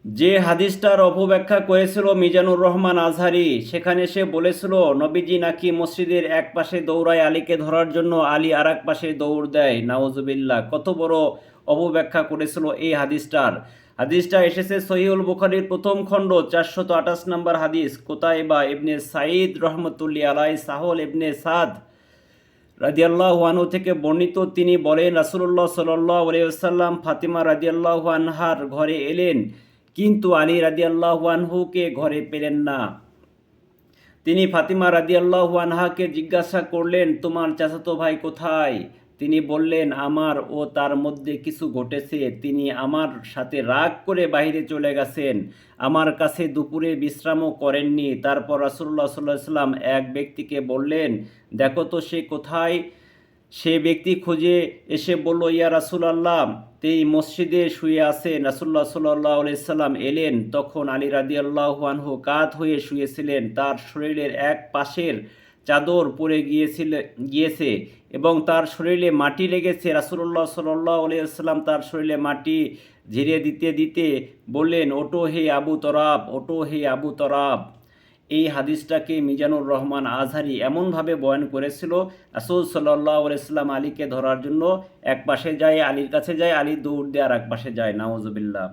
যে হাদিসটার অপব্যাখ্যা করেছিল মিজানুর রহমান আজহারি, সেখানে সে বলেছিল নবীজি নাকি মসজিদের এক পাশে দৌড়ায় আলীকে ধরার জন্য, আলী আর এক পাশে দৌড় দেয়। নাউজুবিল্লাহ, কত বড় অপব্যাখ্যা করেছিল এই হাদিসটার। হাদিসটা এসেছে সহিহুল বুখারীর প্রথম খণ্ড 428 নম্বর হাদিস। কুতাইবা ইবনে সাঈদ রহমতুল্লাহ আলাই সাহল ইবনে সাদ রাদিয়াল্লাহু আনহু থেকে বর্ণিত, তিনি বলেন রাসূলুল্লাহ সাল্লাল্লাহু আলাইহি ওয়াসাল্লাম ফাতিমা রাদিয়াল্লাহু আনহার ঘরে এলেন, কিন্তু আলী রাদিয়াল্লাহু আনহুকে ঘরে পেলেন না। তিনি ফাতিমা রাদিয়াল্লাহু আনহাকে জিজ্ঞাসা করলেন, তোমার চাচাতো ভাই কোথায়? তিনি বললেন, আমার ও তার মধ্যে কিছু ঘটেছে, তিনি আমার সাথে রাগ করে বাইরে চলে গেছেন, আমার কাছে দুপুরে বিশ্রামও করেননি। তারপর রাসূলুল্লাহ সাল্লাল্লাহু আলাইহি ওয়াসাল্লাম এক ব্যক্তিকে বললেন, দেখো তো সে কোথায়। সে ব্যক্তি খুঁজে এসে বলল, ইয়া রাসূলুল্লাহ, তিনি মসজিদে শুয়ে আছেন। রাসূলুল্লাহ সাল্লাল্লাহু আলাইহি সাল্লাম এলেন, তখন আলী রাদিয়াল্লাহু আনহু কাত হয়ে শুয়েছিলেন, তার শরীরের এক পাশের চাদর পড়ে গিয়েছে এবং তার শরীরে মাটি লেগেছে। রাসূলুল্লাহ সাল্লাল্লাহু আলাইহি সাল্লাম তার শরীরে মাটি ঝেড়ে দিতে দিতে বললেন, ওটো হে আবু তরাব, ওটো হে আবু তরাব। এই হাদিসটাকে মিজানুর রহমান আজহারি এমনভাবে বয়ান করেছিল, রাসূল সাল্লাল্লাহু আলাইহি সাল্লাম আলীকে ধরার জন্য এক পাশে যায়, আলীর কাছে যায়, আলী দৌড় দিয়ে আর এক পাশে যায়। নাউজুবিল্লাহ।